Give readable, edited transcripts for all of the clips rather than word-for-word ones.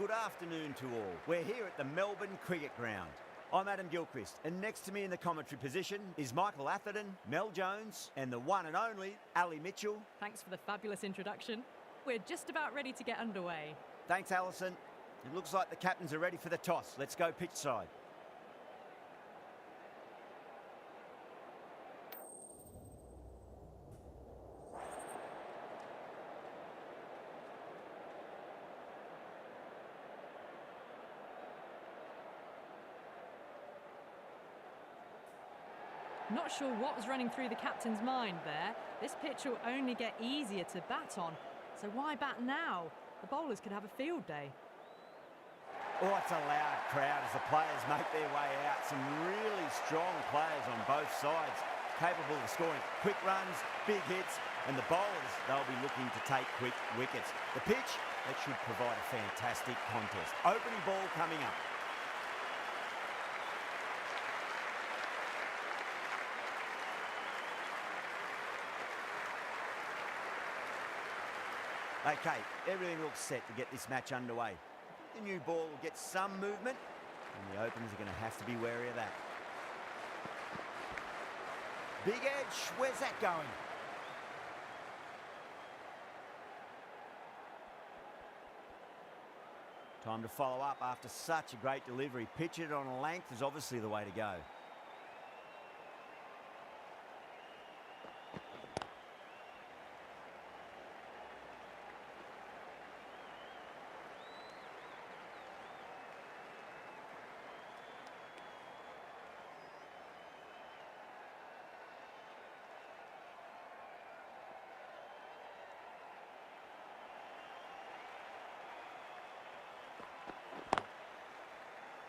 good afternoon to all. We're here at the Melbourne Cricket Ground. I'm Adam Gilchrist, and next to me in the commentary position is Michael Atherton, Mel Jones, and the one and only Ali Mitchell. Thanks for the fabulous introduction. We're just about ready to get underway. Thanks, Alison. It looks like the captains are ready for the toss. Let's go pitch side. Not sure what was running through the captain's mind there. This pitch will only get easier to bat on, so why bat now? The bowlers could have a field day. Oh, it's a loud crowd as the players make their way out. Some really strong players on both sides, capable of scoring quick runs, big hits, and the bowlers, they'll be looking to take quick wickets. The pitch, that should provide a fantastic contest. Opening ball coming up. Okay, everything looks set to get this match underway. I think the new ball will get some movement, and the openers are going to have to be wary of that. Big edge, where's that going? Time to follow up after such a great delivery. Pitch it on a length is obviously the way to go.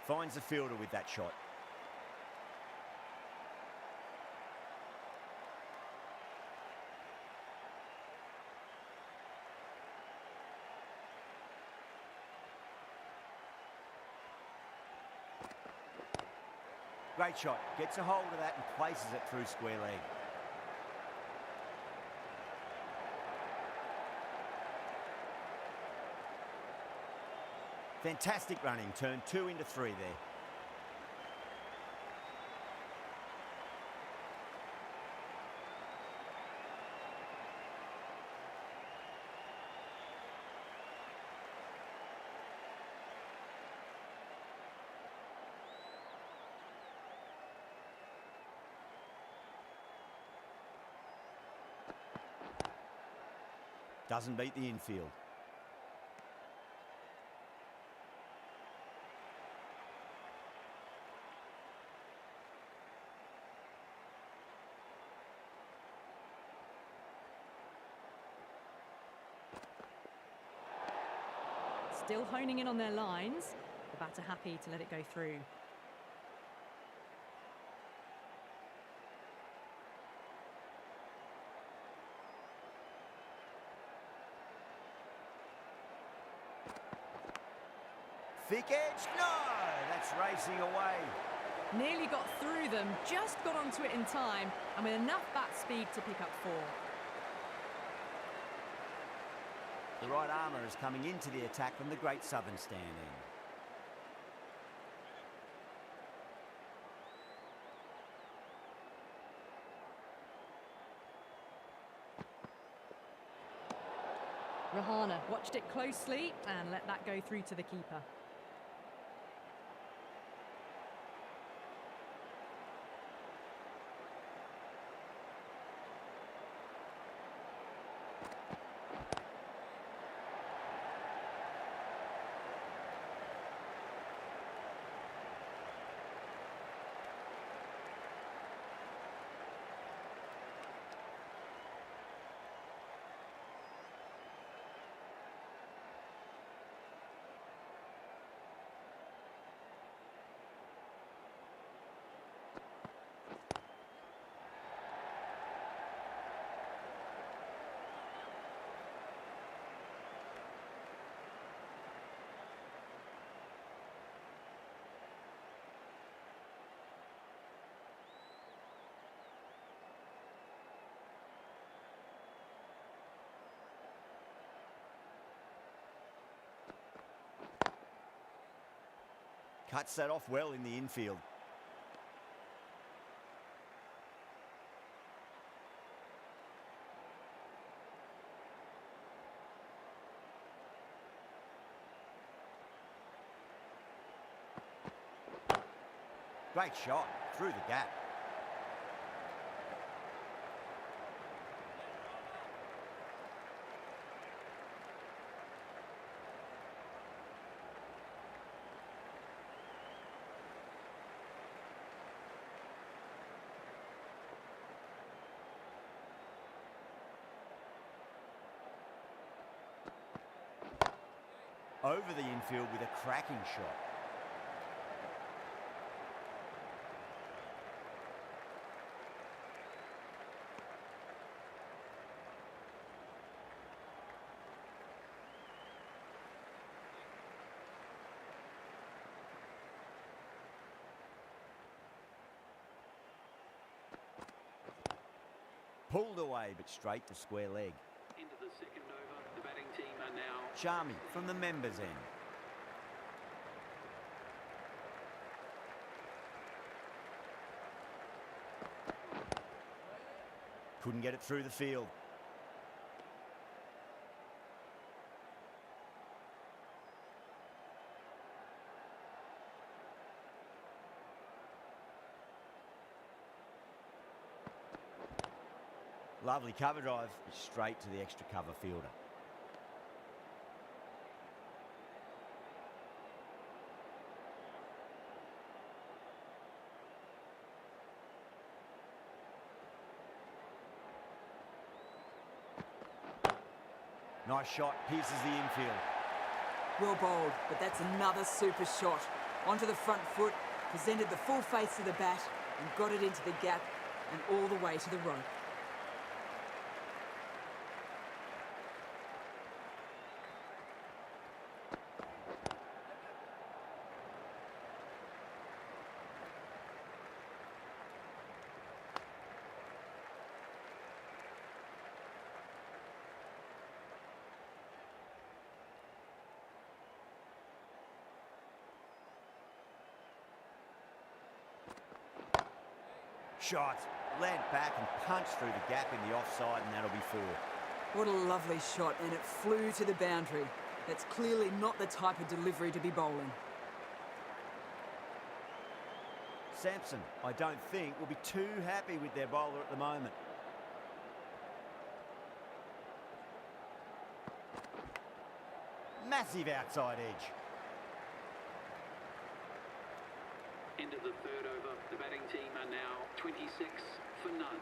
Finds the fielder with that shot. Great shot. Gets a hold of that and places it through square leg. Fantastic running, turned 2 into 3 there. Doesn't beat the infield. Still honing in on their lines. The batter happy to let it go through. Thick edge, no! That's racing away. Nearly got through them, just got onto it in time, and with enough bat speed to pick up 4. The right armour is coming into the attack from the Great Southern Stand end. Rahana watched it closely and let that go through to the keeper. Cuts that off well in the infield. Great shot through the gap. Over the infield with a cracking shot. Pulled away, but straight to square leg. Into the second over, the batting team are now... Charmy from the members' end. Couldn't get it through the field. Lovely cover drive, straight to the extra cover fielder. Nice shot, pierces the infield. Well bowled, but that's another super shot. Onto the front foot, presented the full face of the bat and got it into the gap and all the way to the rope. Shot, land back and punched through the gap in the offside, and that'll be 4. What a lovely shot, and it flew to the boundary. That's clearly not the type of delivery to be bowling. Sampson, I don't think, will be too happy with their bowler at the moment. Massive outside edge. Into the third over, the batting team are now 26 for none.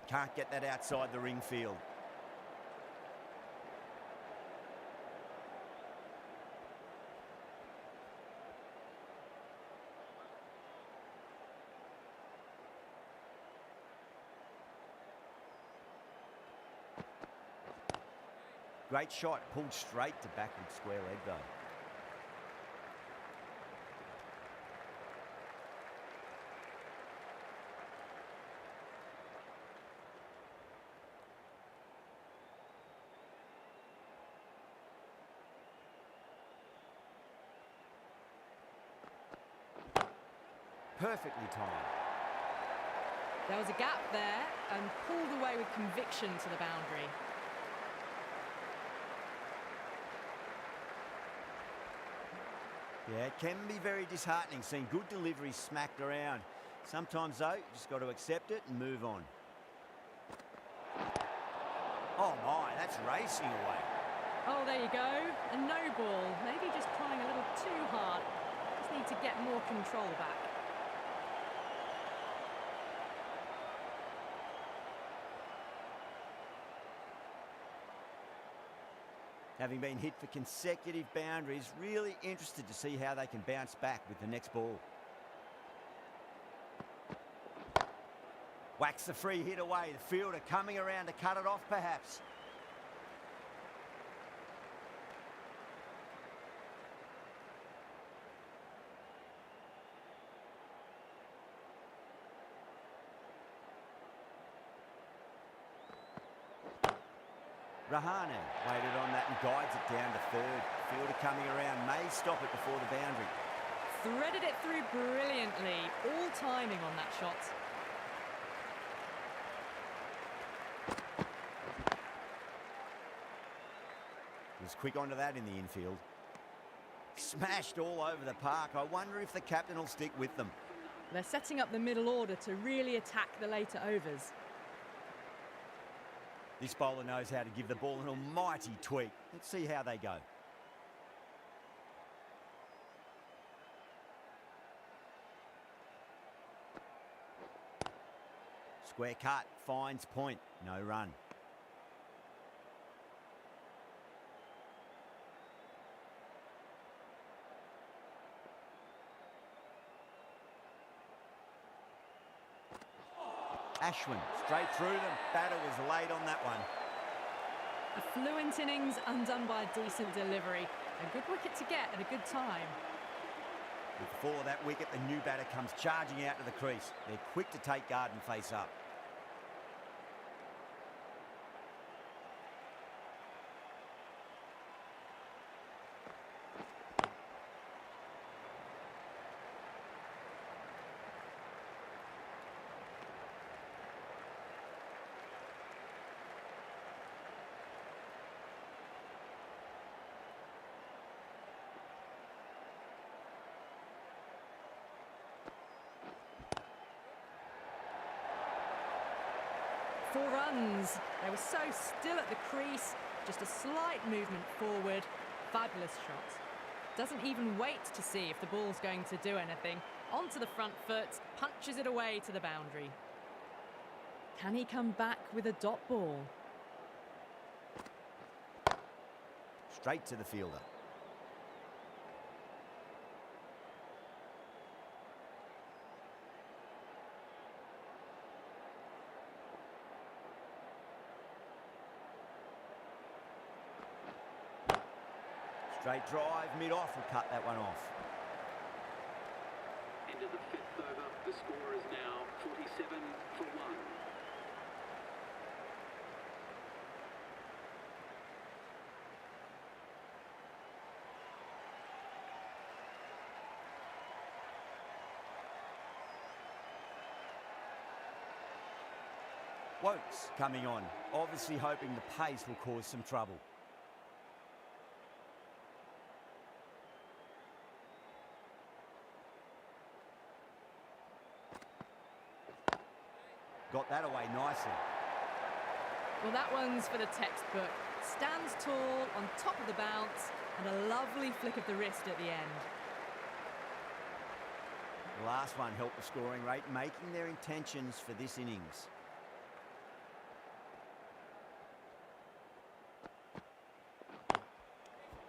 Can't get that outside the ring field. Great shot, pulled straight to backward square leg though. Perfectly timed. There was a gap there and pulled away with conviction to the boundary. Yeah, it can be very disheartening seeing good deliveries smacked around. Sometimes though, you just got to accept it and move on. Oh my, that's racing away. Oh, there you go. A no ball. Maybe just trying a little too hard. Just need to get more control back. Having been hit for consecutive boundaries, really interested to see how they can bounce back with the next ball. Whacks the free hit away. The fielder coming around to cut it off perhaps. Rahane waited on that and guides it down to third. Fielder coming around, may stop it before the boundary. Threaded it through brilliantly. All timing on that shot. He was quick onto that in the infield. Smashed all over the park. I wonder if the captain will stick with them. They're setting up the middle order to really attack the later overs. This bowler knows how to give the ball an almighty tweak. Let's see how they go. Square cut, finds point, no run. Ashwin, straight through them. Batter was late on that one. A fluent innings undone by a decent delivery. A good wicket to get at a good time. With the fall of that wicket, the new batter comes charging out to the crease. They're quick to take guard and face up. Four runs. They were so still at the crease. Just a slight movement forward. Fabulous shot. Doesn't even wait to see if the ball's going to do anything. Onto the front foot, punches it away to the boundary. Can he come back with a dot ball? Straight to the fielder. Straight drive, mid-off, will cut that one off. End of the fifth over. The score is now 47 for 1. Wokes coming on, obviously hoping the pace will cause some trouble. Got that away nicely. Well, that one's for the textbook. Stands tall, on top of the bounce, and a lovely flick of the wrist at the end. The last one helped the scoring rate, making their intentions for this innings.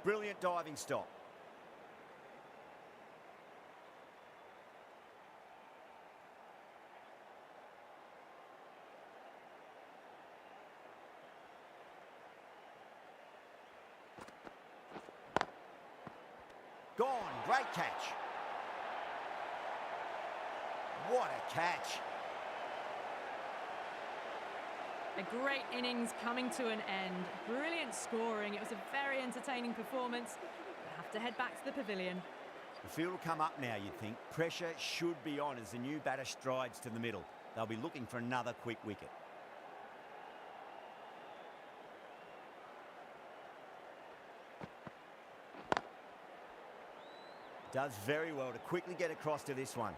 Brilliant diving stop. Gone, great catch. What a catch. A great innings coming to an end. Brilliant scoring. It was a very entertaining performance. We'll have to head back to the pavilion. The field will come up now, you'd think. Pressure should be on as the new batter strides to the middle. They'll be looking for another quick wicket. Does very well to quickly get across to this one.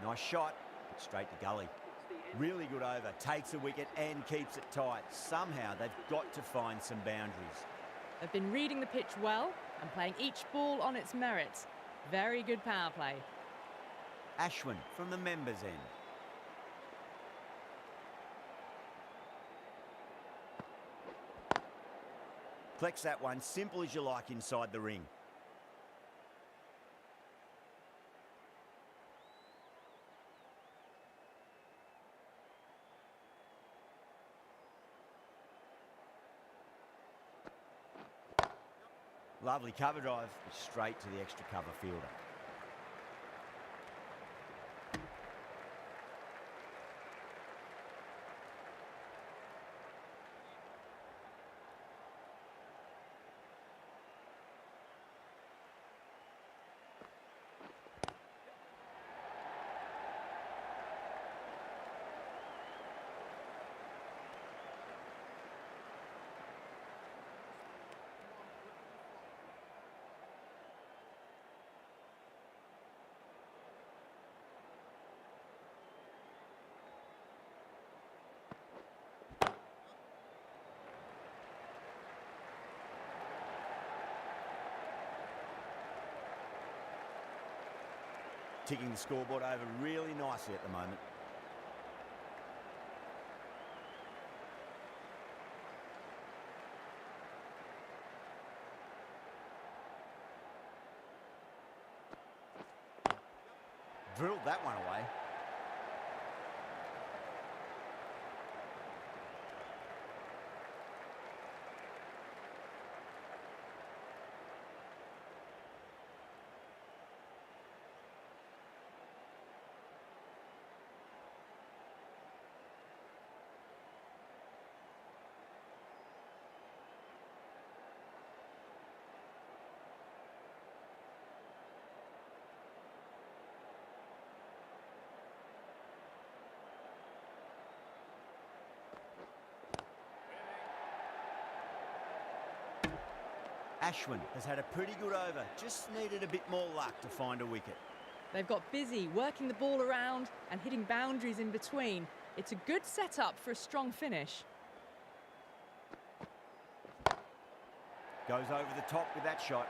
Nice shot, but straight to gully. Really good over, takes a wicket and keeps it tight. Somehow they've got to find some boundaries. They've been reading the pitch well and playing each ball on its merits. Very good power play. Ashwin from the members' end. Deflects that one, simple as you like inside the ring. Lovely cover drive, straight to the extra cover fielder. Ticking the scoreboard over really nicely at the moment. Drilled that one away. Ashwin has had a pretty good over, just needed a bit more luck to find a wicket. They've got busy working the ball around and hitting boundaries in between. It's a good setup for a strong finish. Goes over the top with that shot.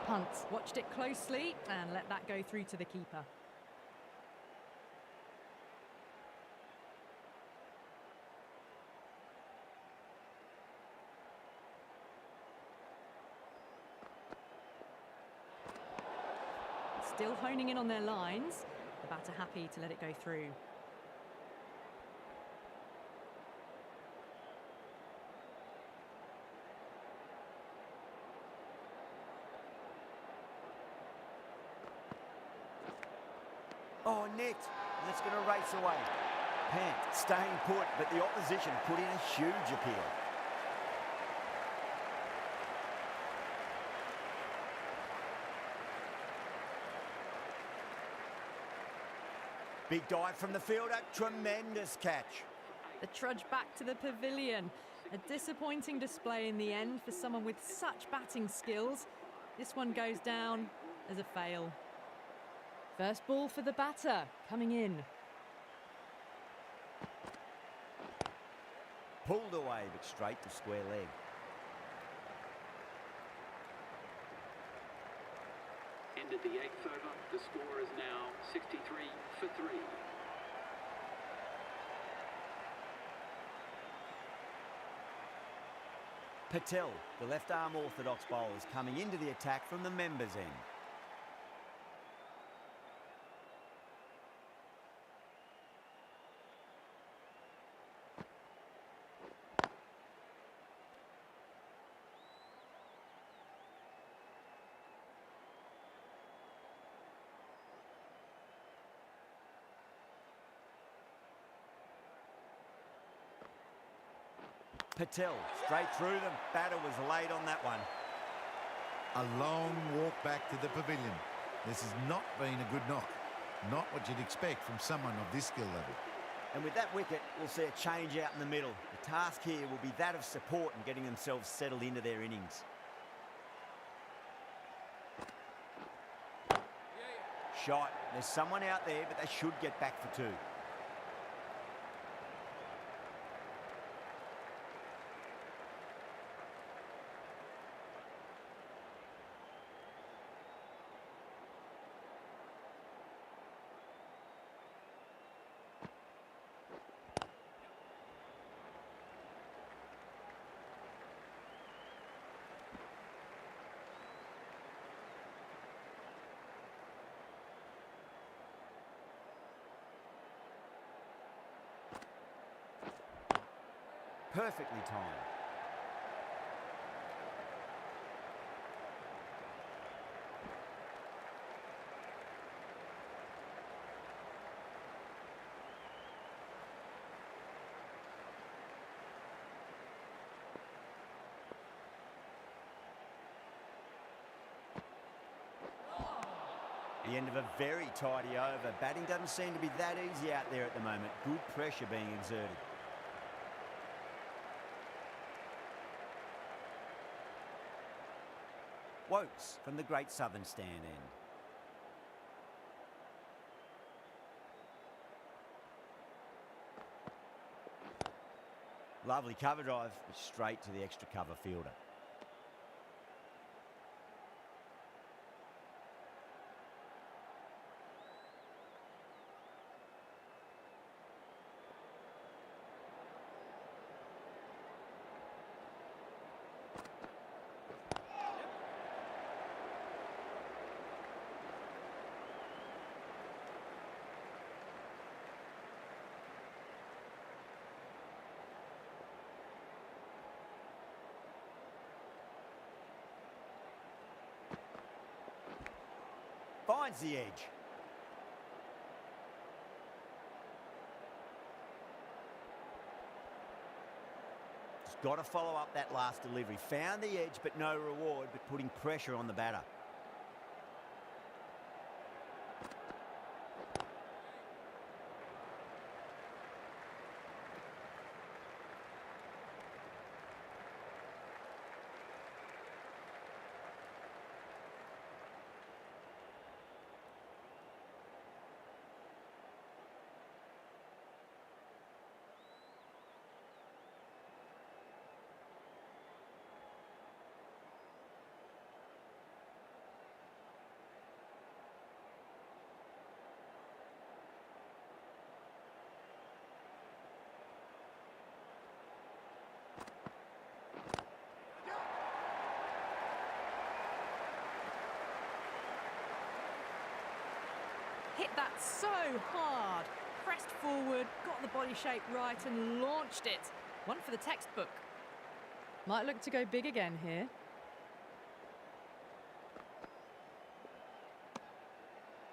Hunt watched it closely and let that go through to the keeper. Still honing in on their lines. The batter happy to let it go through. Oh, net. That's going to race away. Pant staying put, but the opposition put in a huge appeal. Big dive from the fielder. Tremendous catch. The trudge back to the pavilion. A disappointing display in the end for someone with such batting skills. This one goes down as a fail. First ball for the batter, coming in. Pulled away, but straight to square leg. Ended the 8th over. The score is now 63 for 3. Patel, the left-arm orthodox bowler, is coming into the attack from the members' end. Patel, straight through them. Batter was late on that one. A long walk back to the pavilion. This has not been a good knock. Not what you'd expect from someone of this skill level. And with that wicket, we'll see a change out in the middle. The task here will be that of support and getting themselves settled into their innings. Shot. There's someone out there, but they should get back for two. Perfectly timed. The end of a very tidy over. Batting doesn't seem to be that easy out there at the moment. Good pressure being exerted. Wokes from the Great Southern Stand end. Lovely cover drive, but straight to the extra cover fielder. Finds the edge. Just got to follow up that last delivery. Found the edge, but no reward, but putting pressure on the batter. Hit that so hard. Pressed forward, got the body shape right and launched it. One for the textbook. Might look to go big again here.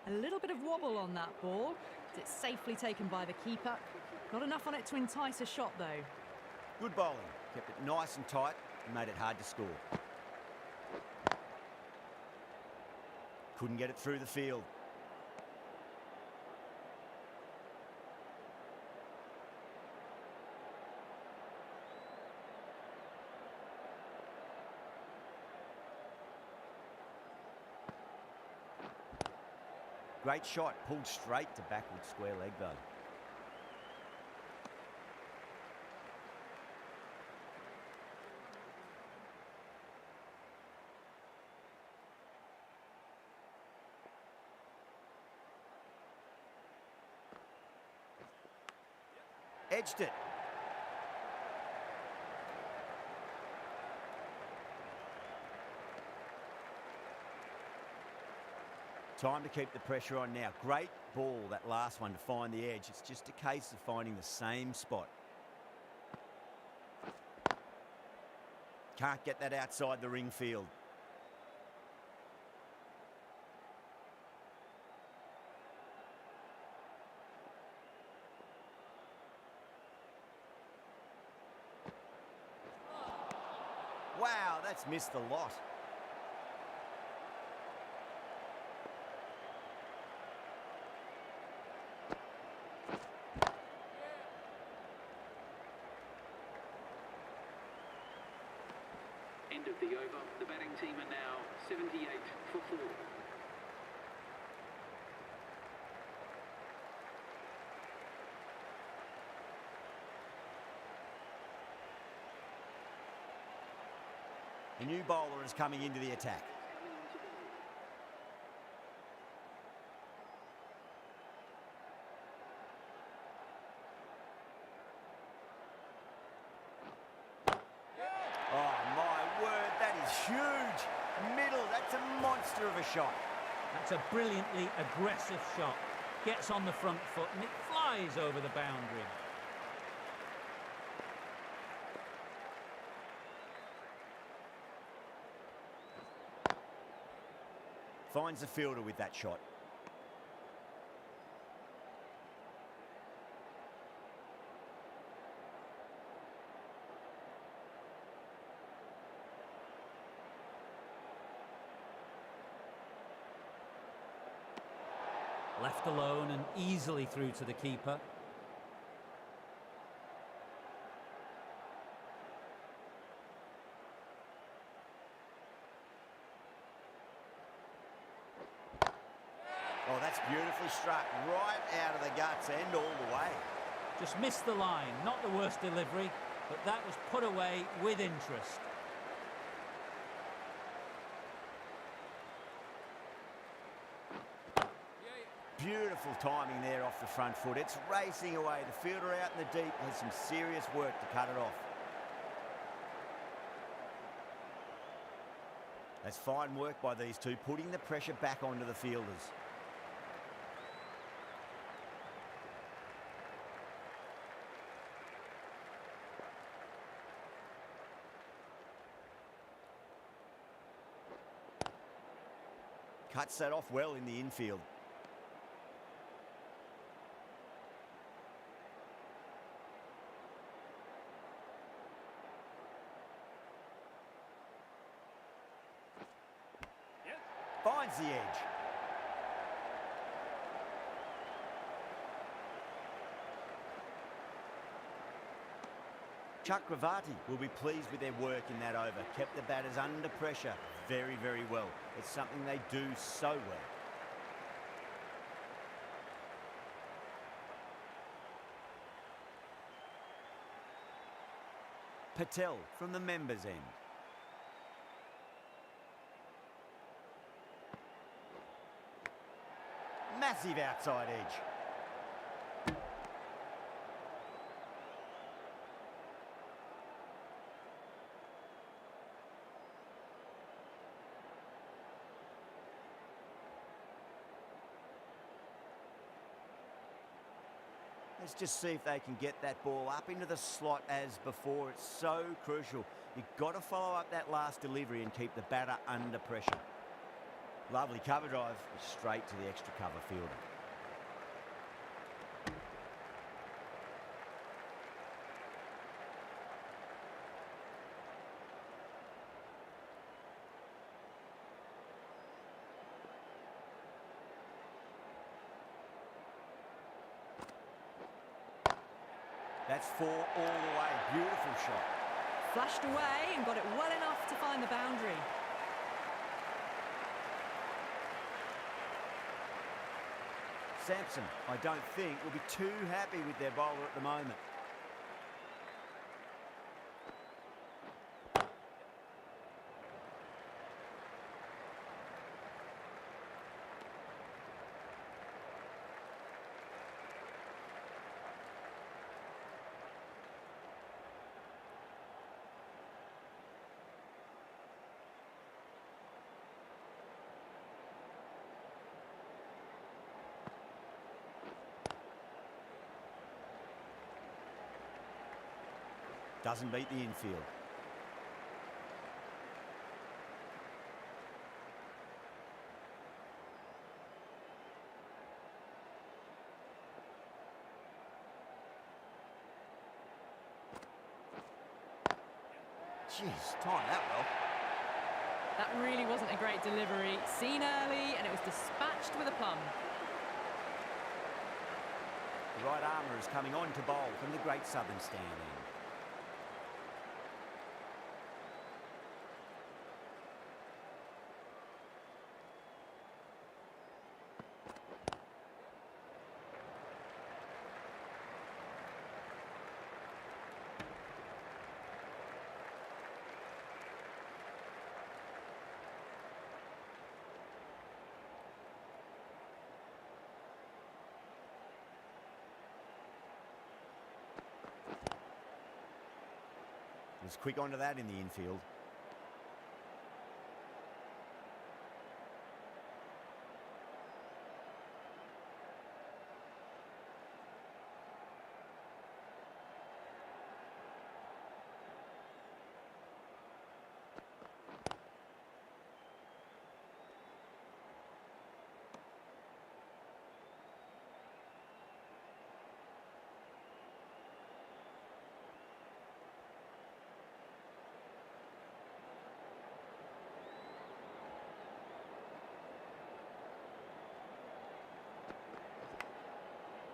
A little bit of wobble on that ball. It's safely taken by the keeper. Not enough on it to entice a shot though. Good bowling. Kept it nice and tight and made it hard to score. Couldn't get it through the field. Great shot, pulled straight to backward square leg though. Edged it. Time to keep the pressure on now. Great ball, that last one, to find the edge. It's just a case of finding the same spot. Can't get that outside the ring field. Wow, that's missed the lot. End of the over. The batting team are now 78 for 4. A new bowler is coming into the attack. Oh, my word, that is huge. Middle, that's a monster of a shot. That's a brilliantly aggressive shot. Gets on the front foot and it flies over the boundary. Finds the fielder with that shot. Left alone and easily through to the keeper. Oh, that's beautifully struck. Right out of the guts and all the way. Just missed the line. Not the worst delivery, but that was put away with interest. Beautiful timing there off the front foot. It's racing away. The fielder out in the deep has some serious work to cut it off. That's fine work by these two, putting the pressure back onto the fielders. Cuts that off well in the infield. Finds the edge. Chakravarti will be pleased with their work in that over. Kept the batters under pressure very, very well. It's something they do so well. Patel from the members' end. Massive outside edge. Let's just see if they can get that ball up into the slot as before. It's so crucial. You've got to follow up that last delivery and keep the batter under pressure. Lovely cover drive, straight to the extra cover fielder. That's 4 all the way. Beautiful shot. Flashed away and got it well enough to find the boundary. Sampson, I don't think, will be too happy with their bowler at the moment. Doesn't beat the infield. Jeez, timed that well. That really wasn't a great delivery. Seen early, and it was dispatched with aplomb. The right armour is coming on to bowl from the Great Southern Stand end. Was quick onto that in the infield.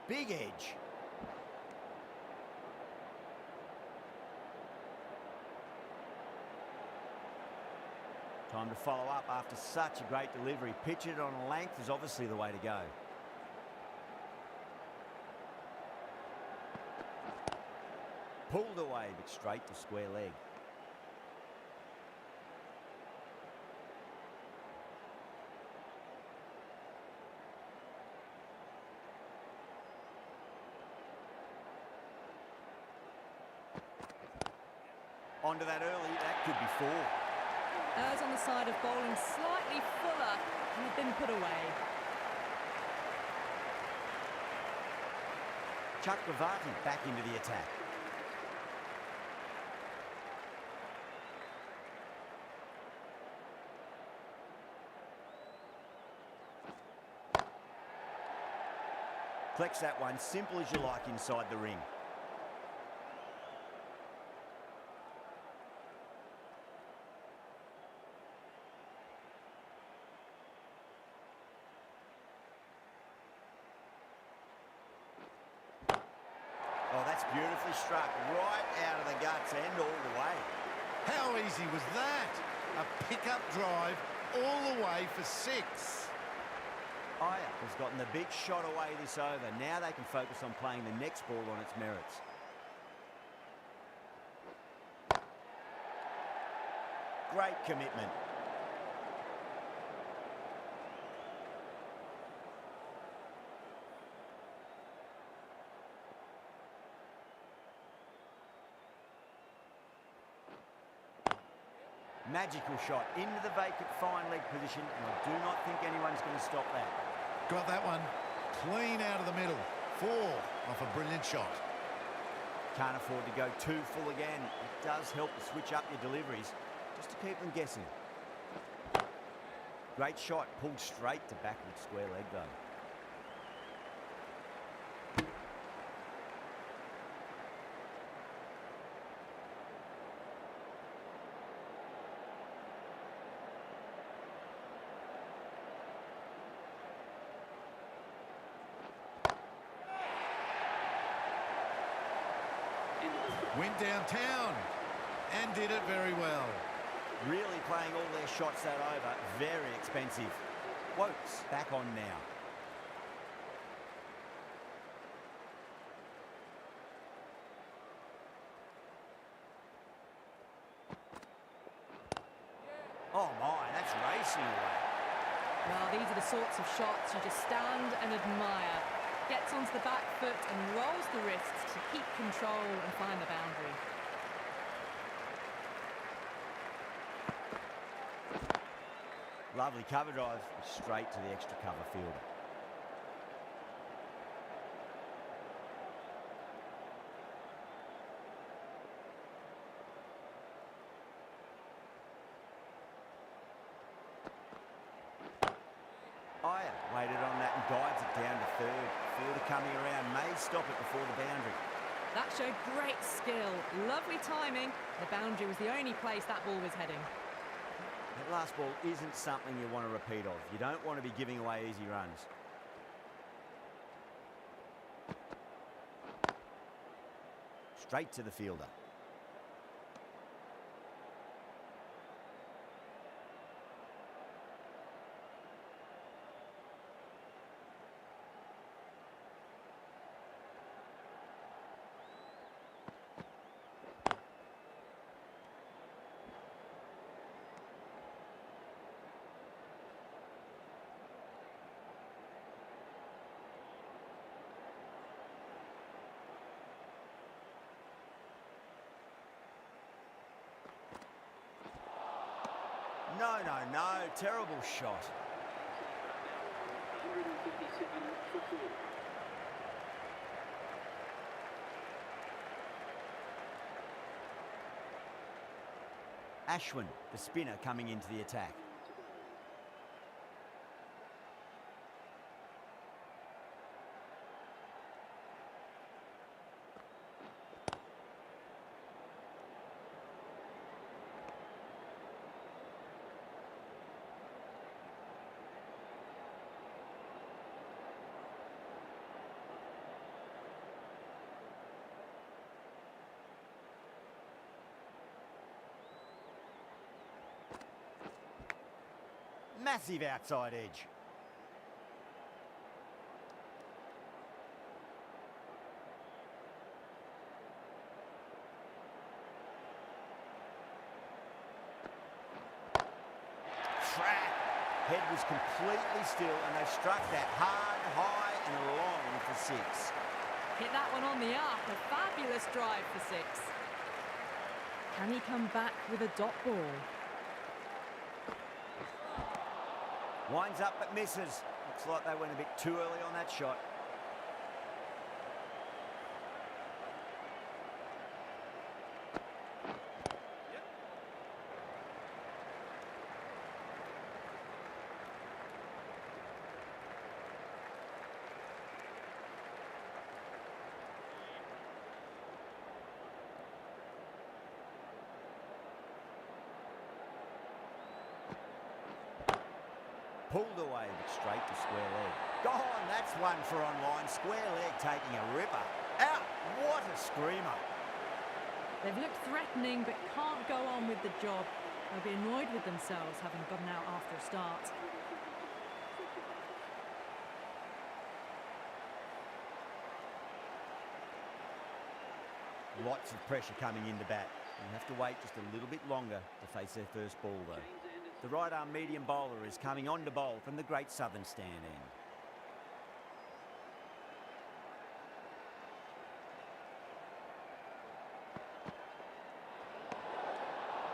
Big edge. Time to follow up after such a great delivery. Pitch it on a length is obviously the way to go. Pulled away, but straight to square leg. Onto that early, that could be 4. Errs on the side of bowling slightly fuller and had been put away. Chakravarti back into the attack. Collects that one, simple as you like inside the ring. Oh, that's beautifully struck, right out of the guts and all the way. How easy was that? A pickup drive all the way for 6. Aya has gotten the big shot away this over. Now they can focus on playing the next ball on its merits. Great commitment. Magical shot into the vacant fine leg position, and I do not think anyone's going to stop that. Got that one. Clean out of the middle. 4 off a brilliant shot. Can't afford to go too full again. It does help to switch up your deliveries, just to keep them guessing. Great shot, pulled straight to backward square leg though. Went downtown and did it very well. Really playing all their shots that over. Very expensive. Wokes back on now. Oh my, that's racing away. Well, these are the sorts of shots you just stand and admire. Gets onto the back foot and rolls the wrists to keep control and find the boundary. Lovely cover drive, straight to the extra cover fielder. umpire waited on that and guides it down to third. Fielder coming around may stop it before the boundary. That showed great skill, lovely timing. The boundary was the only place that ball was heading. That last ball isn't something you want to repeat of. You don't want to be giving away easy runs. Straight to the fielder. No, terrible shot. 157 for 4. Ashwin, the spinner, coming into the attack. Massive outside edge. Track. Head was completely still and they struck that hard, high and long for 6. Hit that one on the up, a fabulous drive for 6. Can he come back with a dot ball? Winds up but misses. Looks like they went a bit too early on that shot. Pulled away, but straight to square leg. Gone, that's one for online. Square leg taking a ripper. Out, what a screamer. They've looked threatening but can't go on with the job. They'll be annoyed with themselves having gotten out after a start. Lots of pressure coming into bat. You have to wait just a little bit longer to face their first ball though. The right arm medium bowler is coming on to bowl from the Great Southern Stand end.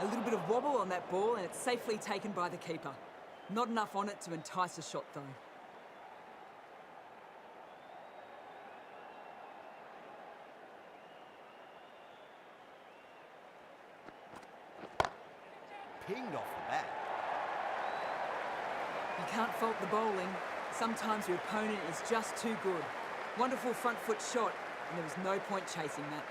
A little bit of wobble on that ball and it's safely taken by the keeper. Not enough on it to entice a shot though. Pinged off the bat. You can't fault the bowling. Sometimes your opponent is just too good. Wonderful front foot shot, and there was no point chasing that.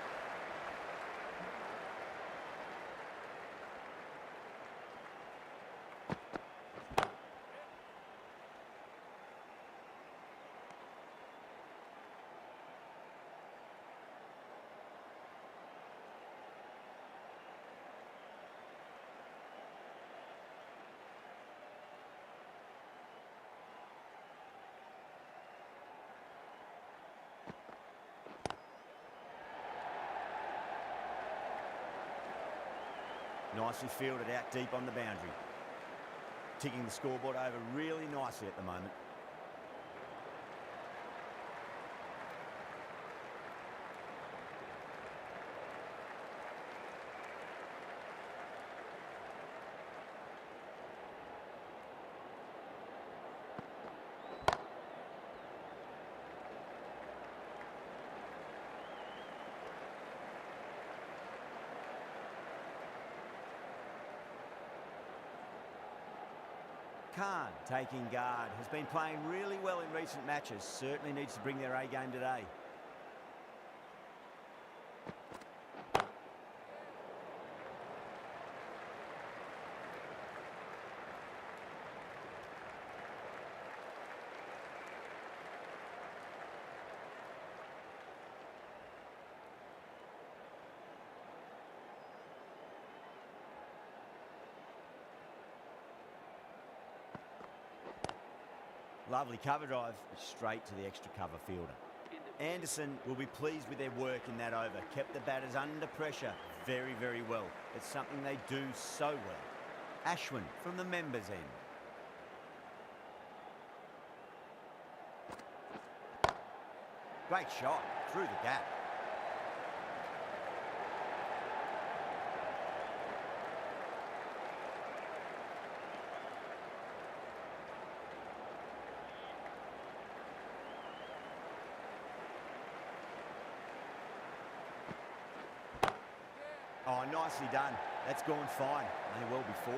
Nicely fielded out deep on the boundary. Ticking the scoreboard over really nicely at the moment. Khan, taking guard, has been playing really well in recent matches. Certainly needs to bring their A game today. Lovely cover drive, straight to the extra cover fielder. Anderson will be pleased with their work in that over. Kept the batters under pressure very, very well. It's something they do so well. Ashwin from the members' end. Great shot through the gap. Oh, nicely done. That's gone fine. May well be four.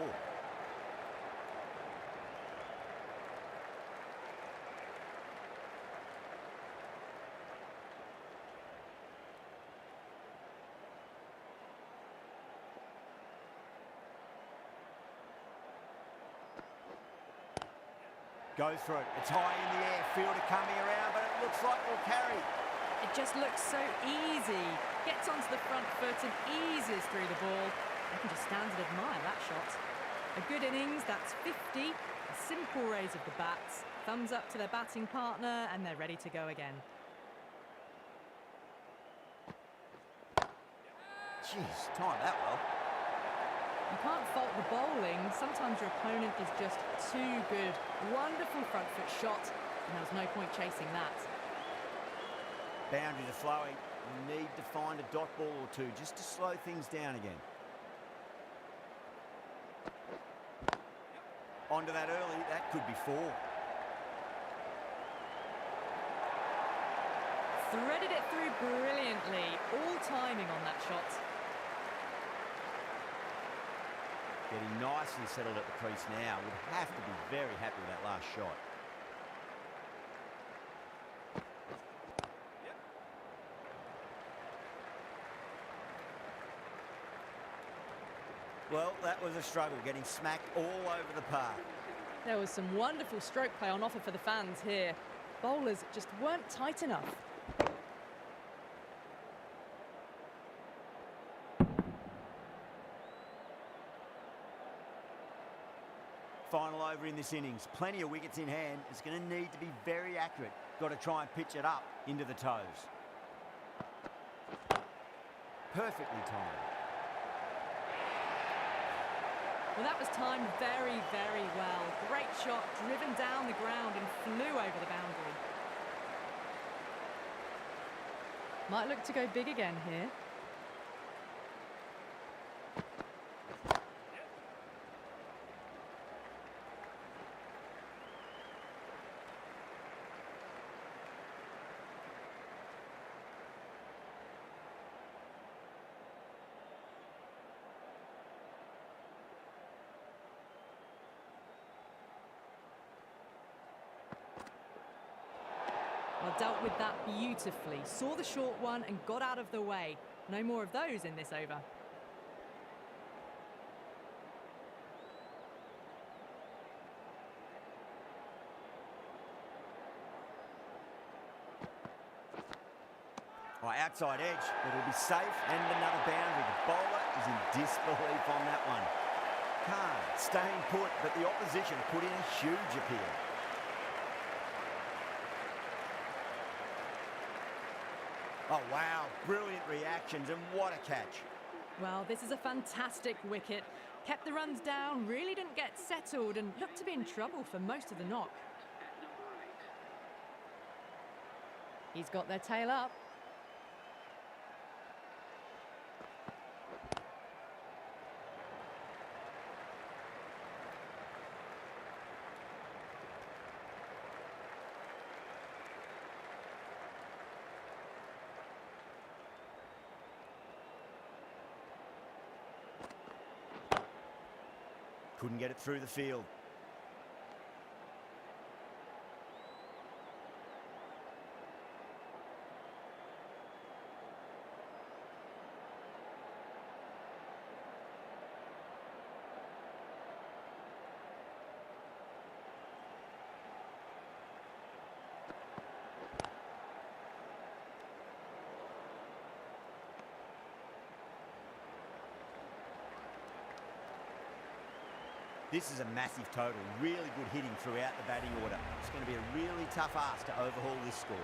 Goes for it. It's high in the air. Fielder coming around, but it looks like we'll carry. It just looks so easy. Gets onto the front foot and eases through the ball. I can just stand and admire that shot. A good innings, that's 50. A simple raise of the bats. Thumbs up to their batting partner and they're ready to go again. Jeez, timed that well. You can't fault the bowling. Sometimes your opponent is just too good. Wonderful front foot shot, and there was no point chasing that. Boundaries are flowing. You need to find a dot ball or two just to slow things down again. Onto that early, that could be four. Threaded it through brilliantly. All timing on that shot. Getting nicely settled at the crease now. Would have to be very happy with that last shot. Well, that was a struggle, getting smacked all over the park. There was some wonderful stroke play on offer for the fans here. Bowlers just weren't tight enough. Final over in this innings. Plenty of wickets in hand. It's going to need to be very accurate. Got to try and pitch it up into the toes. Perfectly timed. Well, that was timed very, very well. Great shot, driven down the ground and flew over the boundary. Might look to go big again here. Well, dealt with that beautifully. Saw the short one and got out of the way. No more of those in this over. Right, outside edge, but it'll be safe and another boundary. The bowler is in disbelief on that one. Khan staying put, but the opposition put in a huge appeal. Oh, wow, brilliant reactions, and what a catch. Well, this is a fantastic wicket. Kept the runs down, really didn't get settled, and looked to be in trouble for most of the knock. He's got their tail up. Couldn't get it through the field. This is a massive total. Really good hitting throughout the batting order. It's going to be a really tough ask to overhaul this score.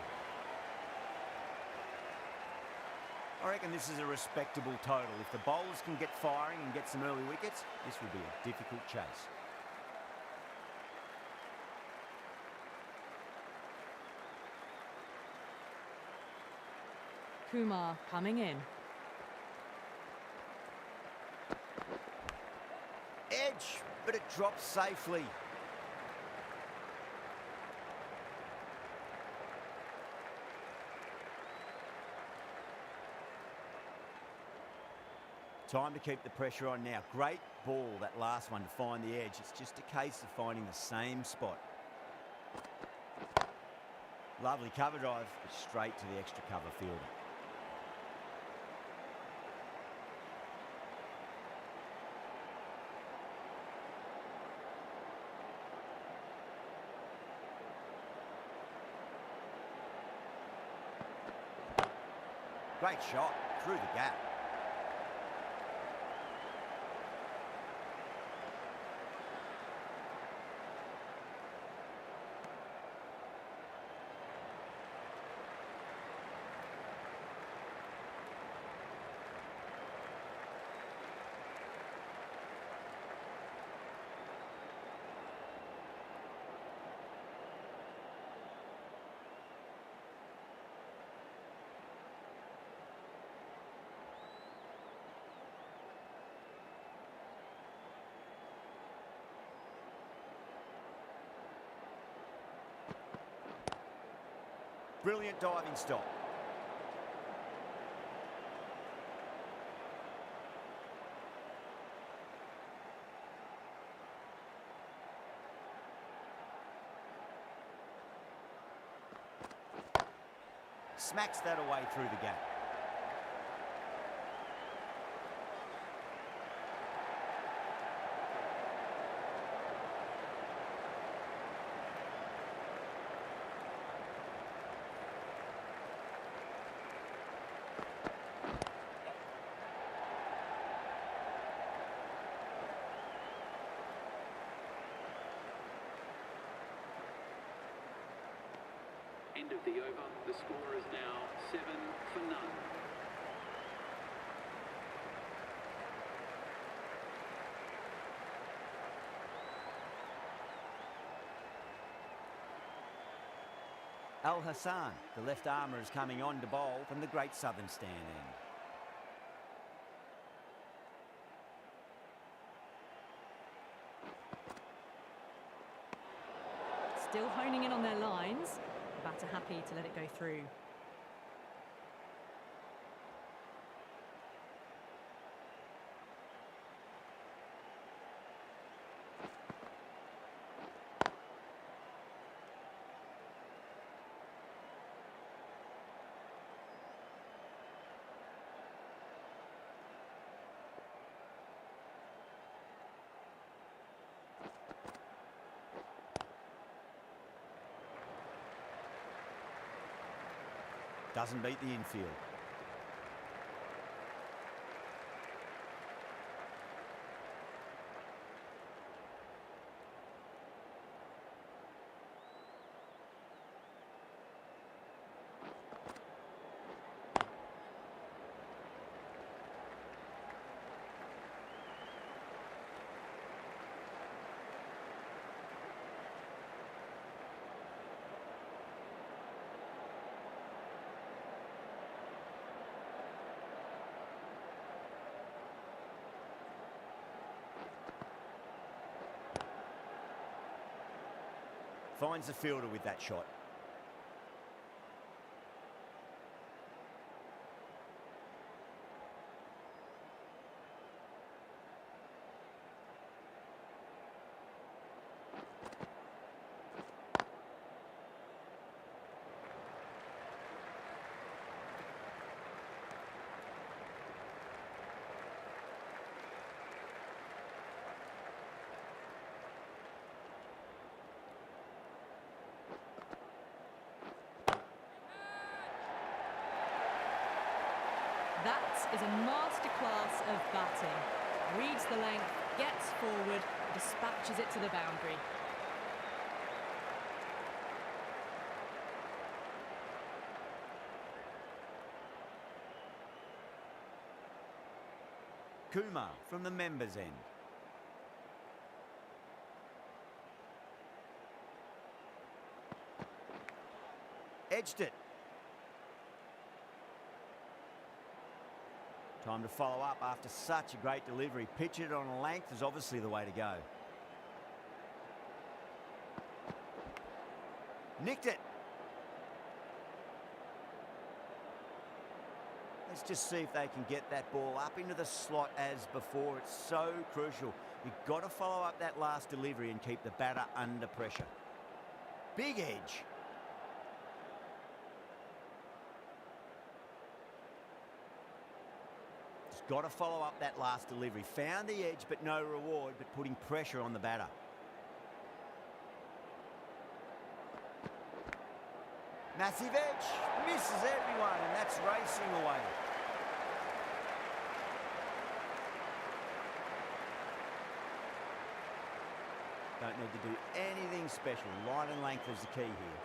I reckon this is a respectable total. If the bowlers can get firing and get some early wickets, this will be a difficult chase. Kumar coming in. Edge, but it drops safely. Time to keep the pressure on now. Great ball, that last one, to find the edge. It's just a case of finding the same spot. Lovely cover drive, but straight to the extra cover fielder. Great shot through the gap. Brilliant diving stop. Smacks that away through the gap. End of the over. The score is now 7 for none. Al Hassan, the left armour, is coming on to bowl from the Great Southern Stand end. Still honing in on their lines. The batter happy to let it go through. Doesn't beat the infield. Finds the fielder with that shot. That is a masterclass of batting. Reads the length, gets forward, dispatches it to the boundary. Kumar from the members' end. Edged it. Time to follow up after such a great delivery. Pitch it on a length is obviously the way to go. Nicked it. Let's just see if they can get that ball up into the slot as before. It's so crucial. You've got to follow up that last delivery and keep the batter under pressure. Big edge. Just got to follow up that last delivery. Found the edge, but no reward, but putting pressure on the batter. Massive edge, misses everyone, and that's racing away. Don't need to do anything special. Line and length is the key here.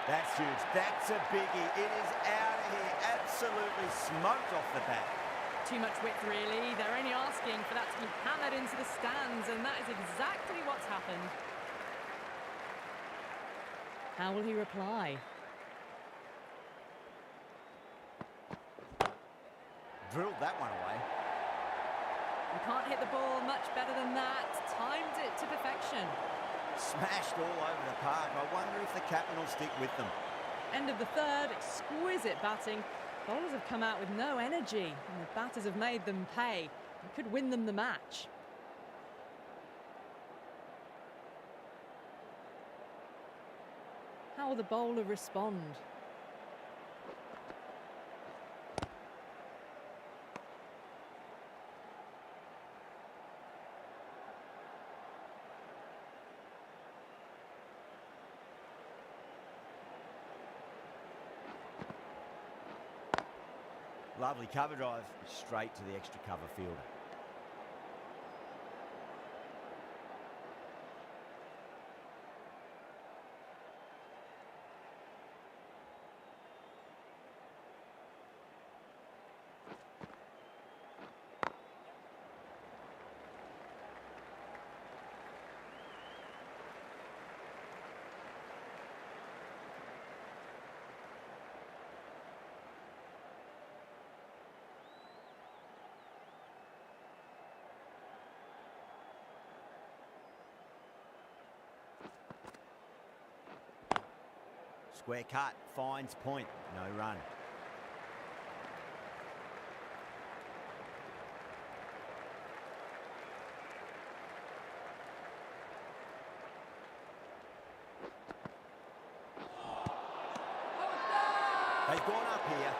That's huge. That's a biggie. It is out of here. Absolutely smoked off the bat. Too much width, really. They're only asking for that to be hammered into the stands, and that is exactly what's happened. How will he reply? Drilled that one away. You can't hit the ball much better than that. Timed it to perfection. Smashed all over the park. I wonder if the captain will stick with them. End of the third, exquisite batting. Bowlers have come out with no energy, and the batters have made them pay. It could win them the match. How will the bowler respond? Lovely cover drive, straight to the extra cover fielder. Square cut, finds point, no run. They've gone up here.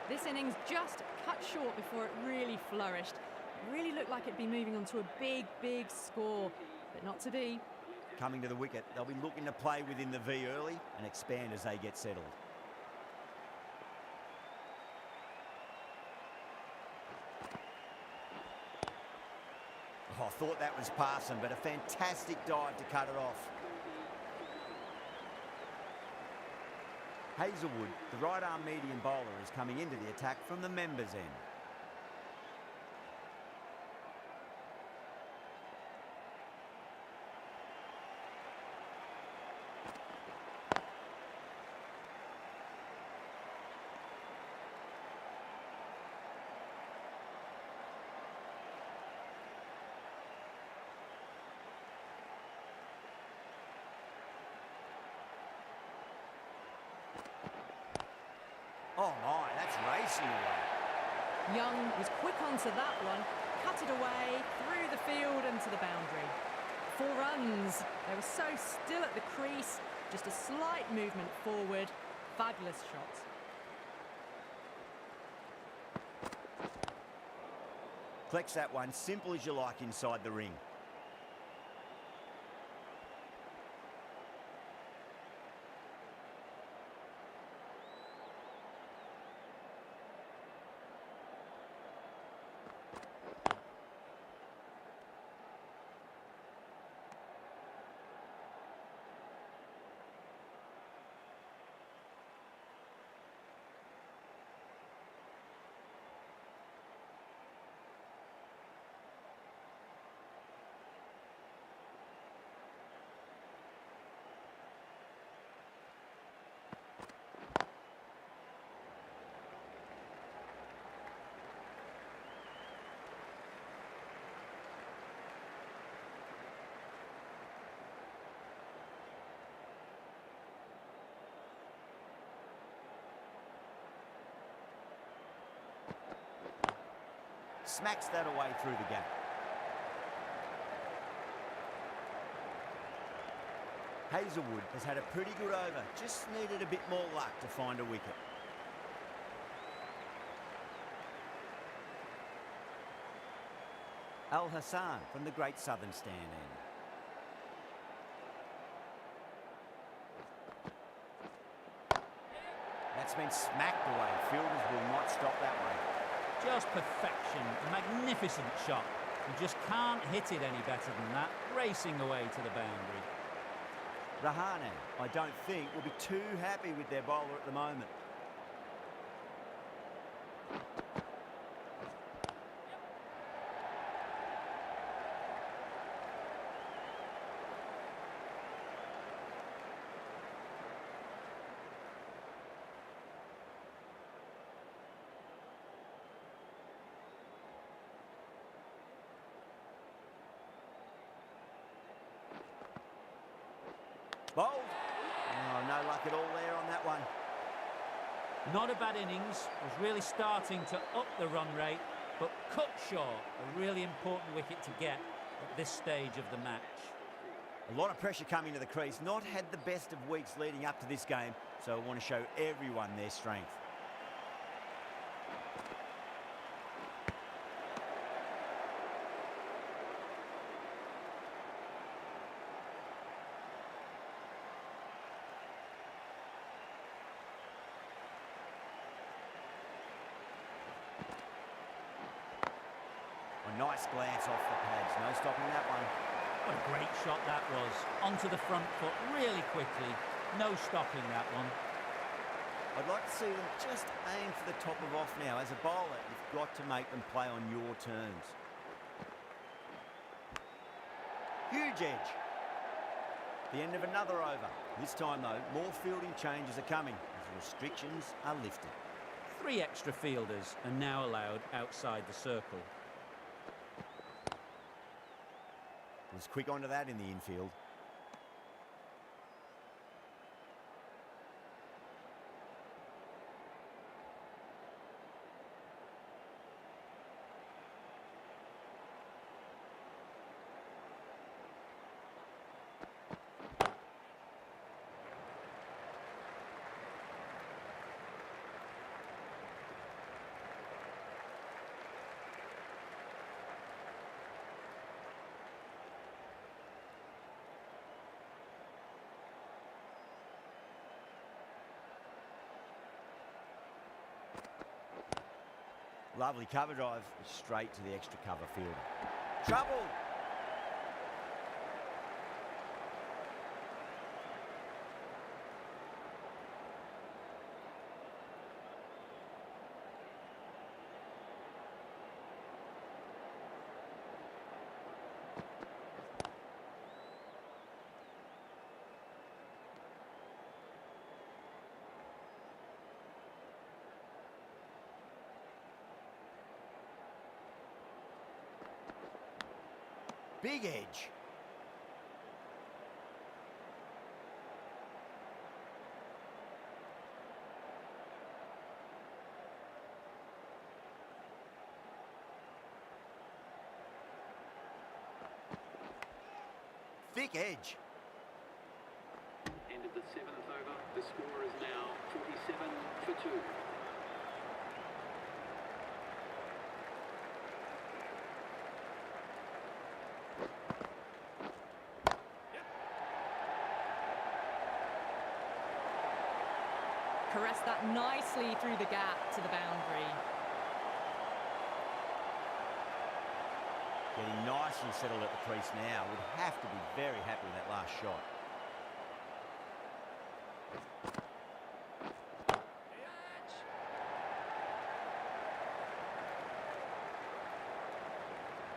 This innings just cut short before it really flourished. It really looked like it'd be moving on to a big, big score, but not to be. Coming to the wicket, they'll be looking to play within the V early and expand as they get settled. Oh, I thought that was passing, but a fantastic dive to cut it off. Hazelwood, the right-arm medium bowler, is coming into the attack from the members' end. Oh my, that's racing away. Young was quick onto that one, cut it away, through the field and to the boundary. 4 runs. They were so still at the crease, just a slight movement forward. Fabulous shot. Collects that one, simple as you like inside the ring. Smacks that away through the gap. Hazelwood has had a pretty good over, just needed a bit more luck to find a wicket. Al Hassan from the Great Southern Stand end. That's been smacked away. Fielders will not stop that way. Just perfection, a magnificent shot. You just can't hit it any better than that, racing away to the boundary. Rahane, I don't think, will be too happy with their bowler at the moment. Bowled. Oh, no luck at all there on that one. Not a bad innings, was really starting to up the run rate, but cut short, a really important wicket to get at this stage of the match. A lot of pressure coming to the crease. Not had the best of weeks leading up to this game, so I want to show everyone their strength. A nice glance off the pads. No stopping that one. What a great shot that was. Onto the front foot really quickly. No stopping that one. I'd like to see them just aim for the top of off now. As a bowler, you've got to make them play on your terms. Huge edge. The end of another over. This time, though, more fielding changes are coming as restrictions are lifted. 3 extra fielders are now allowed outside the circle. Was quick onto that in the infield. Lovely cover drive, straight to the extra cover fielder. Trouble! Big edge. Thick edge. End of the 7th over. The score is now 47 for 2. caressed that nicely through the gap to the boundary. Getting nicely settled at the crease now. Would have to be very happy with that last shot.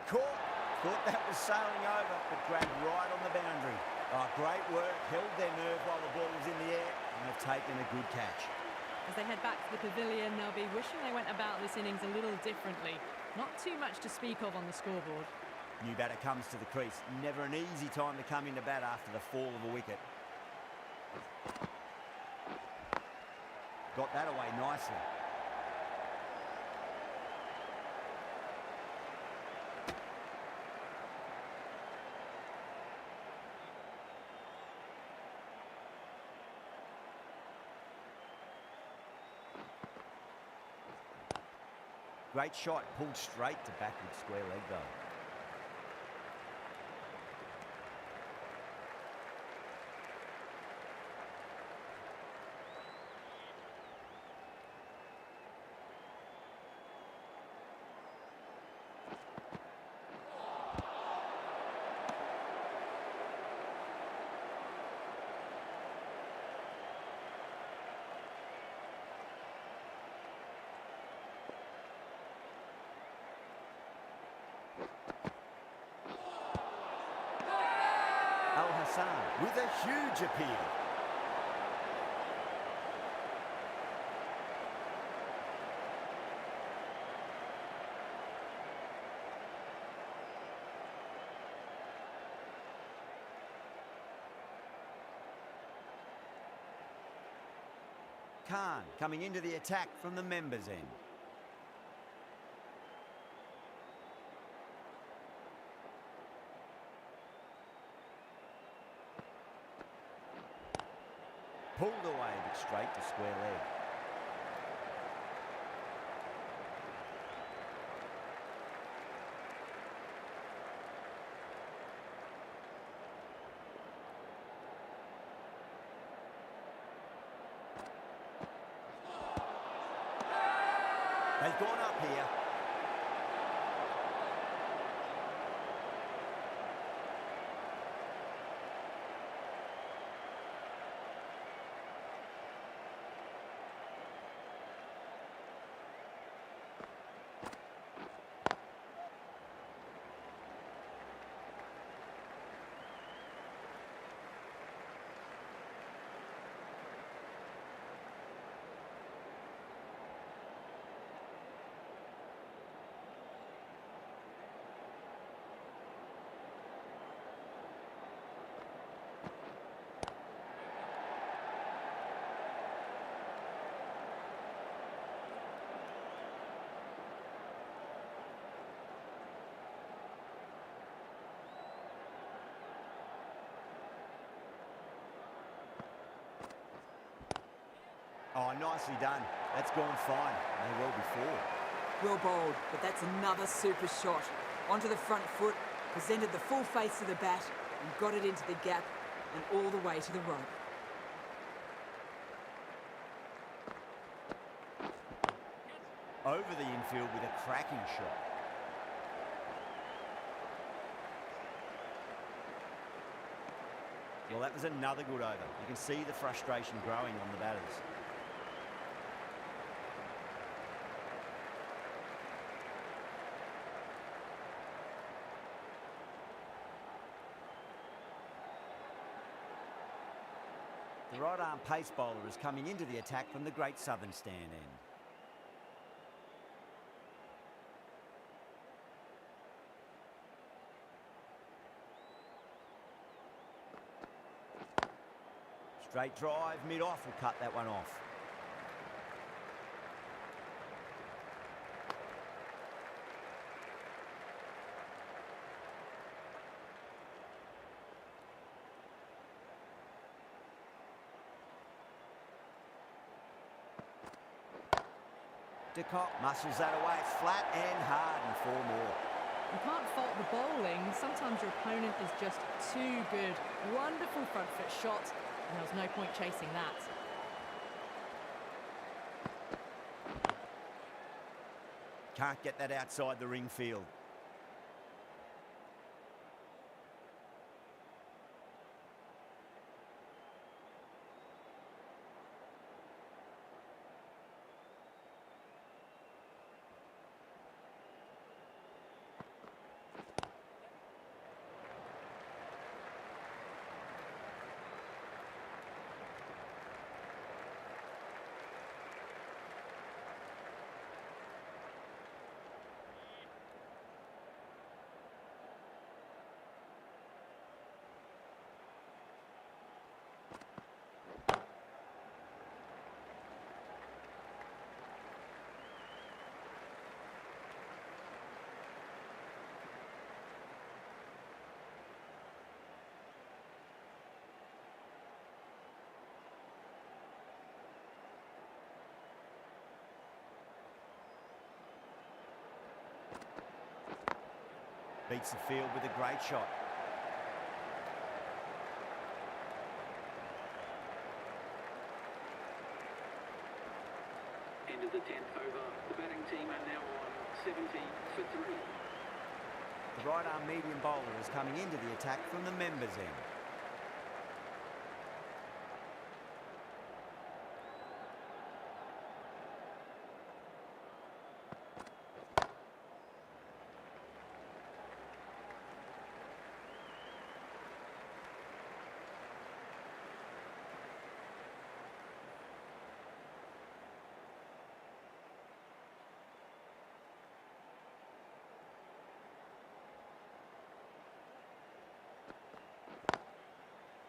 Caught. Thought that was sailing over, but grabbed right on the boundary. Oh, great work. Held their nerve while the ball was in the air, and have taken a good catch. As they head back to the pavilion, they'll be wishing they went about this innings a little differently. Not too much to speak of on the scoreboard. New batter comes to the crease. Never an easy time to come into bat after the fall of a wicket. Got that away nicely. Great shot, pulled straight to backward square leg though. With a huge appeal. Khan coming into the attack from the members' end. Pulled away, but straight to square leg. They've gone up here. Oh, nicely done. That's gone fine. May well be four. Well bowled, but that's another super shot. Onto the front foot, presented the full face of the bat and got it into the gap and all the way to the rope. Over the infield with a cracking shot. Well, that was another good over. You can see the frustration growing on the batters. The right-arm pace bowler is coming into the attack from the Great Southern stand end. Straight drive, mid-off will cut that one off. De Kock muscles that away, flat and hard, and four more. You can't fault the bowling. Sometimes your opponent is just too good. Wonderful front foot shot, and there was no point chasing that. Can't get that outside the ring field. Beats the field with a great shot. End of the 10th over. The batting team are now on 70 for 3. The right arm medium bowler is coming into the attack from the members' end.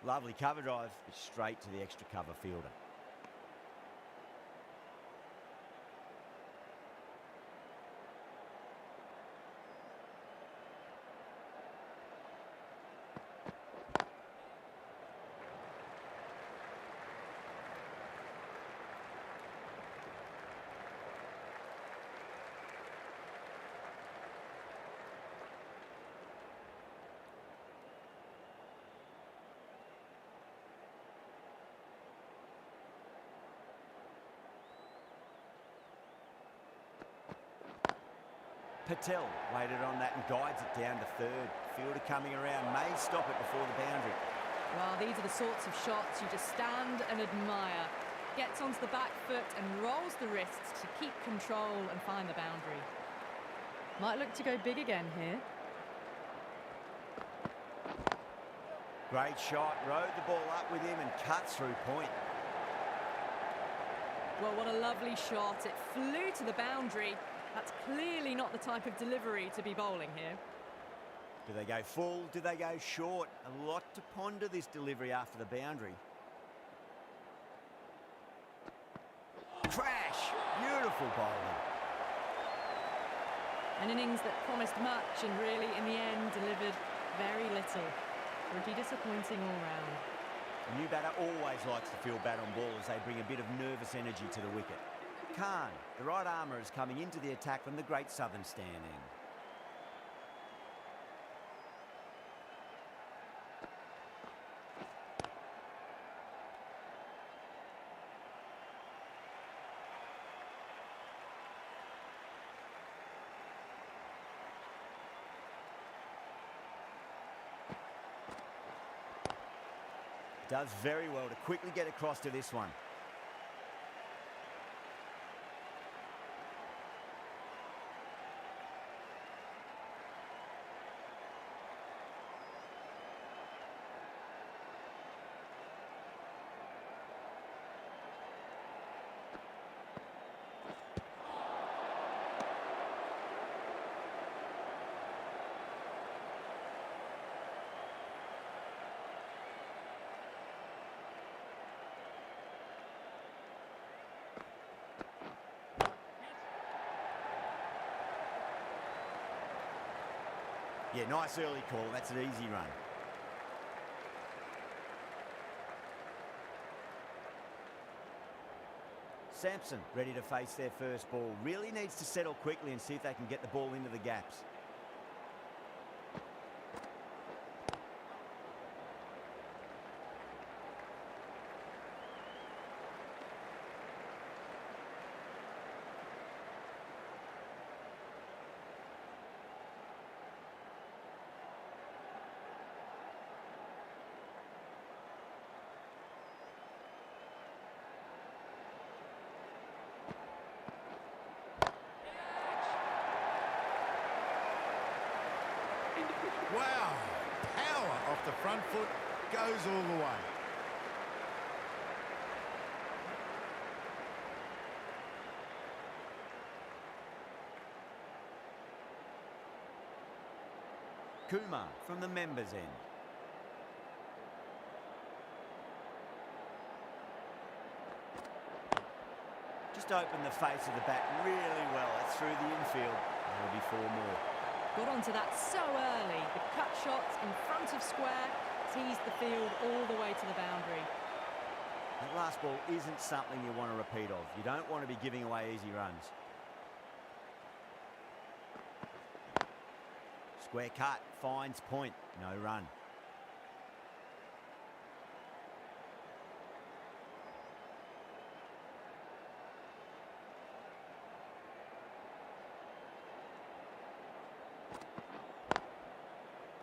Lovely cover drive, but straight to the extra cover fielder. Patel waited on that and guides it down to third. Fielder coming around, may stop it before the boundary. Well, these are the sorts of shots you just stand and admire. Gets onto the back foot and rolls the wrists to keep control and find the boundary. Might look to go big again here. Great shot, rode the ball up with him and cuts through point. Well, what a lovely shot. It flew to the boundary. That's clearly not the type of delivery to be bowling here. Do they go full? Do they go short? A lot to ponder this delivery after the boundary. Crash! Beautiful bowling. An innings that promised much and really, in the end, delivered very little. Pretty disappointing all round. A new batter always likes to feel bat on ball as they bring a bit of nervous energy to the wicket. Khan, the right armour, is coming into the attack from the Great Southern stand end. Does very well to quickly get across to this one. Yeah, nice early call. That's an easy run. Sampson ready to face their first ball. Really needs to settle quickly and see if they can get the ball into the gaps. Wow! Power off the front foot, goes all the way. Kumar from the members' end. Just opened the face of the bat really well. That's through the infield. There'll be 4 more. Got onto that so early. The cut shot in front of square teased the field all the way to the boundary. That last ball isn't something you want to repeat of. You don't want to be giving away easy runs. Square cut, finds point, no run.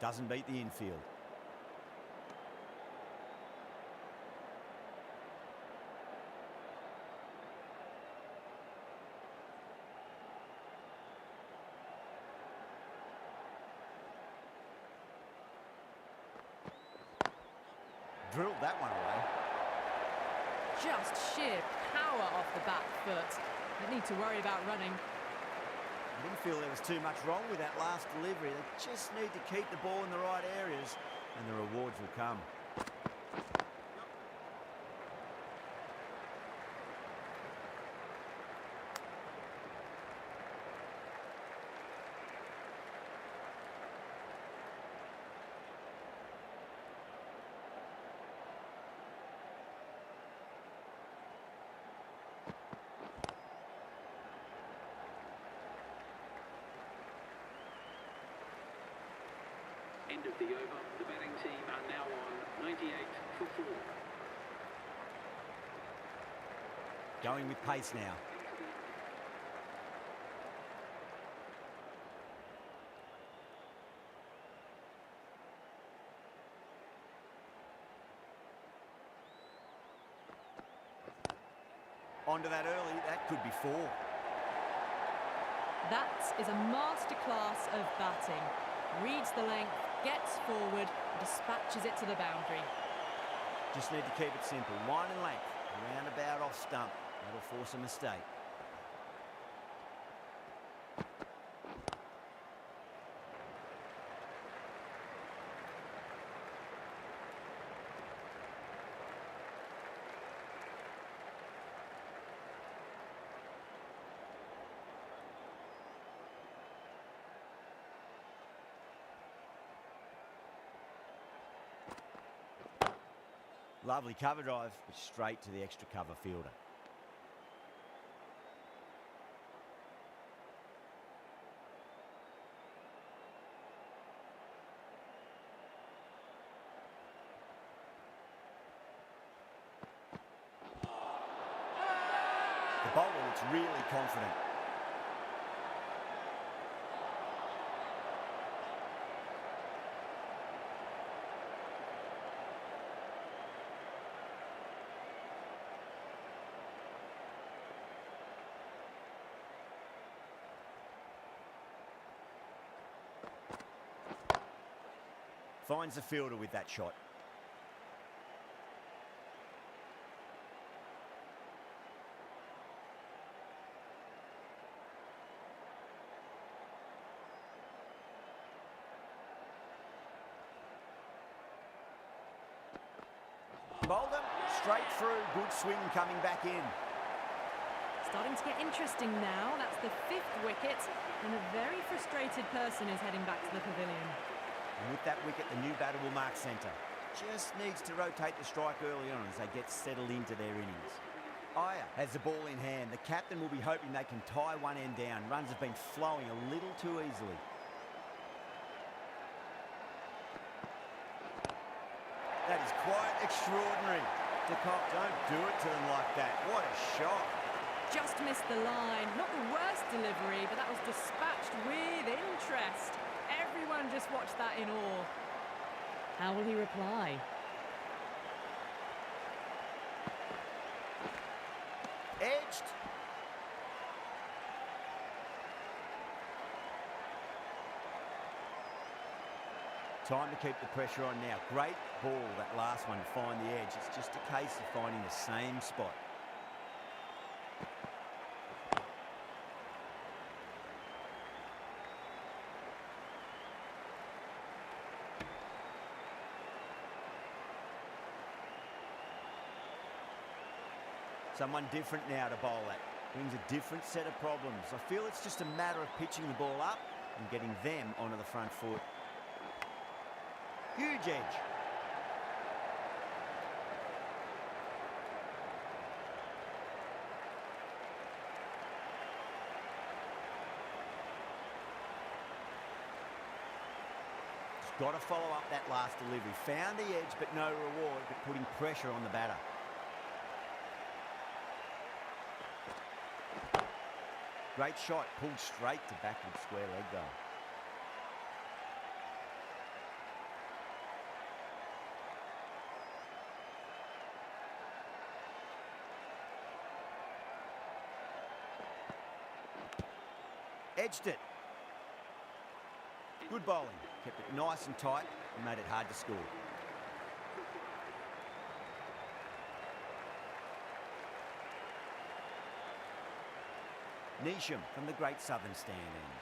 Doesn't beat the infield. Drilled that one away. Just sheer power off the back foot. Don't need to worry about running. I didn't feel there was too much wrong with that last delivery. They just need to keep the ball in the right areas and the rewards will come. End of the over. The batting team are now on 98 for 4. Going with pace now. Onto that early, that could be 4. That is a masterclass of batting. Reads the length, gets forward, and dispatches it to the boundary. Just need to keep it simple. Line and length, roundabout off stump. That'll force a mistake. Lovely cover drive, but straight to the extra cover fielder. The bowler looks really confident. Finds the fielder with that shot. Bowled him, straight through, good swing coming back in. Starting to get interesting now. That's the 5th wicket, and a very frustrated person is heading back to the pavilion. And with that wicket, the new batter will mark centre. Just needs to rotate the strike early on as they get settled into their innings. Iyer has the ball in hand. The captain will be hoping they can tie one end down. Runs have been flowing a little too easily. That is quite extraordinary. De Kock, don't do it to them like that. What a shot. Just missed the line. Not the worst delivery, but that was dispatched with interest. Everyone just watched that in awe. How will he reply? Edged. Time to keep the pressure on now. Great ball, that last one, to find the edge. It's just a case of finding the same spot. Someone different now to bowl at. Brings a different set of problems. I feel it's just a matter of pitching the ball up and getting them onto the front foot. Huge edge. Just got to follow up that last delivery. Found the edge, but no reward, but putting pressure on the batter. Great shot, pulled straight to backward square leg goal. Edged it. Good bowling. Kept it nice and tight and made it hard to score. Neesham from the Great Southern Stand end.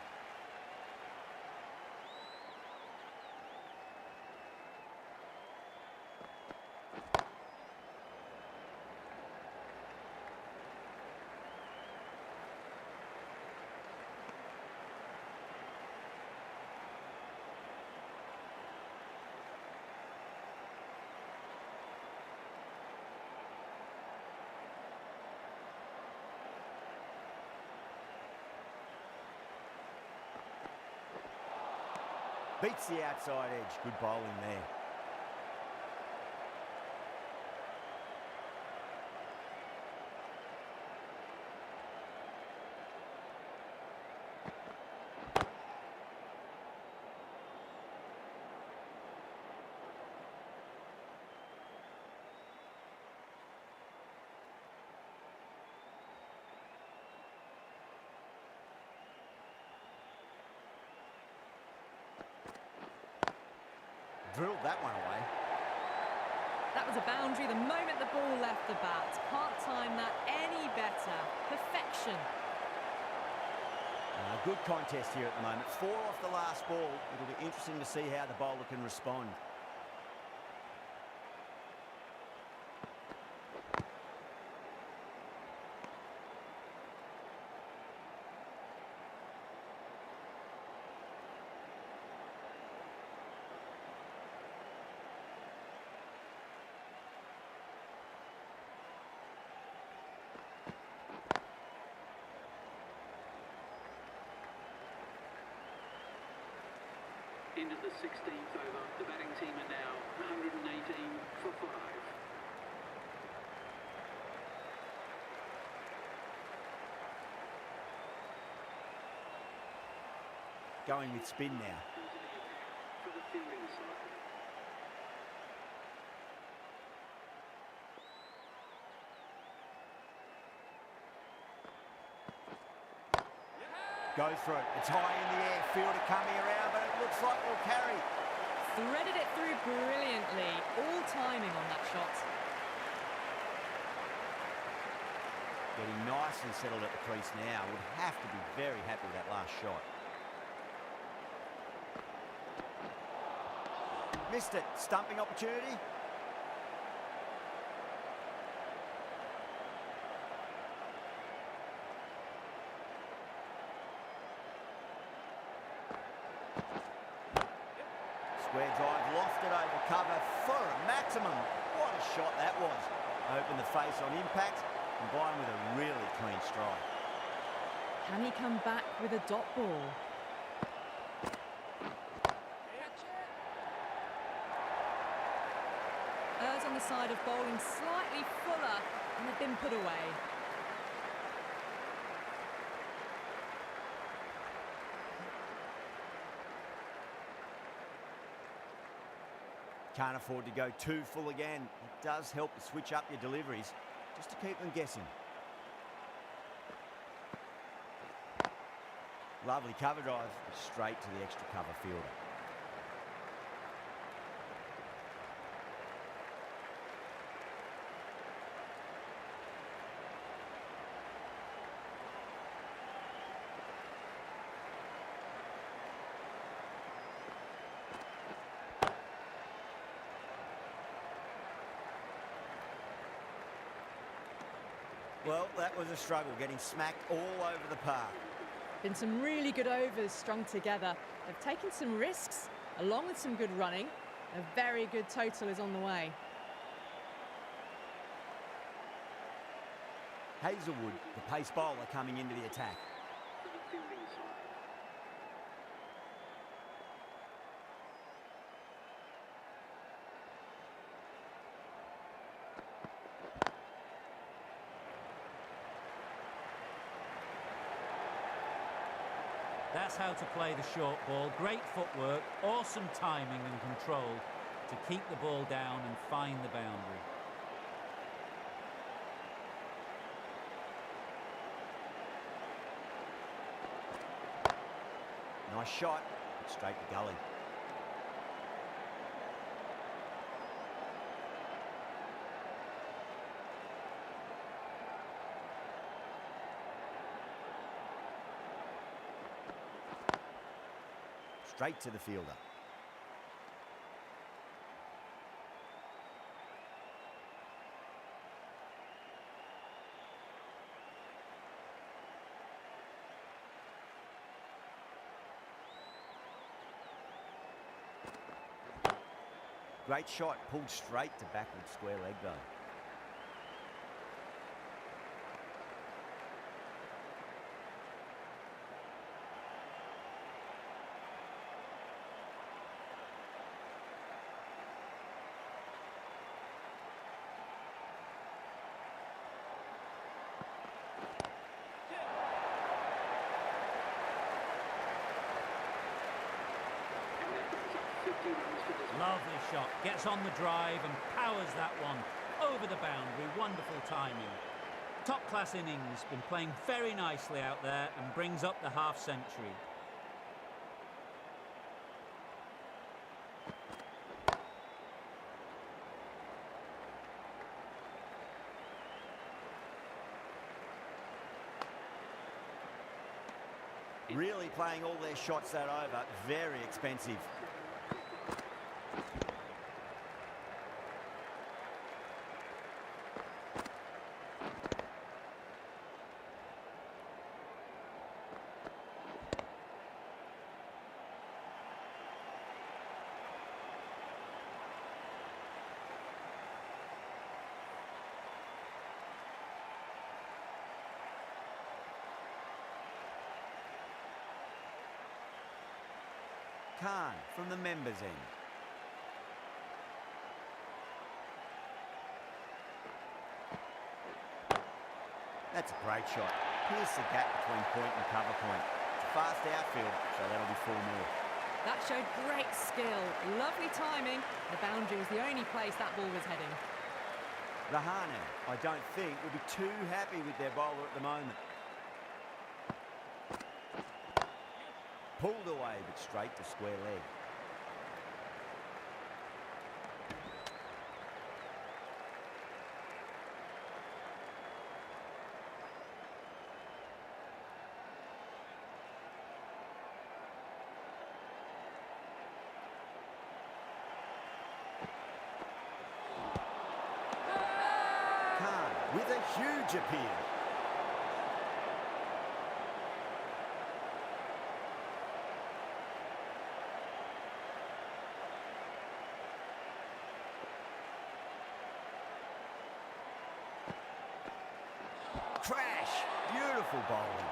Beats the outside edge. Good bowling there. Drilled that one away. That was a boundary the moment the ball left the bat. Can't time that any better. Perfection. Good contest here at the moment. 4 off the last ball. It'll be interesting to see how the bowler can respond. Into the 16th over. The batting team are now 118 for 5. Going with spin now. Into the attack for the fielding side. Go for it. It's high in the air. Fielder coming around, but it looks like we'll carry. Threaded it through brilliantly. All timing on that shot. Getting nice and settled at the crease now. Would have to be very happy with that last shot. Missed it. Stumping opportunity. Square drive, lofted over cover for a maximum. What a shot that was. Open the face on impact, combined with a really clean strike. Can he come back with a dot ball? Errs on the side of bowling slightly fuller and have been put away. Can't afford to go too full again. It does help to switch up your deliveries, just to keep them guessing. Lovely cover drive, straight to the extra cover fielder. Well, that was a struggle, getting smacked all over the park. Been some really good overs strung together. They've taken some risks, along with some good running. A very good total is on the way. Hazelwood, the pace bowler, coming into the attack. For the fielding side. That's how to play the short ball. Great footwork, awesome timing and control to keep the ball down and find the boundary. Nice shot, straight to gully. Straight to the fielder. Great shot, pulled straight to backward square leg though. And that brings up 50 runs for this. Lovely shot, gets on the drive and powers that one over the boundary. Wonderful timing. Top class innings, been playing very nicely out there and brings up the half century. Really playing all their shots that over, very expensive. Khan from the members' end. That's a great shot. Pierce the gap between point and cover point. It's a fast outfield, so that'll be 4 more. That showed great skill, lovely timing. The boundary was the only place that ball was heading. Rahane, I don't think, will be too happy with their bowler at the moment. Pulled away, but straight to square leg. Khan with a huge appeal. Crash! Beautiful bowling.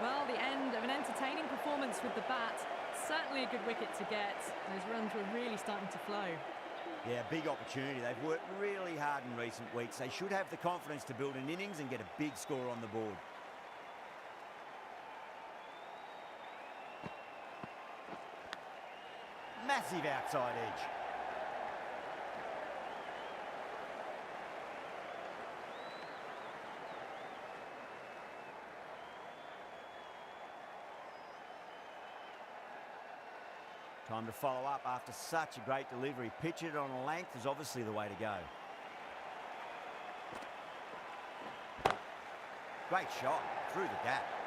Well, the end of an entertaining performance with the bat. Certainly a good wicket to get. Those runs were really starting to flow. Yeah, big opportunity. They've worked really hard in recent weeks. They should have the confidence to build an innings and get a big score on the board. Massive outside edge. Time to follow up after such a great delivery. Pitch it on a length is obviously the way to go. Great shot through the gap.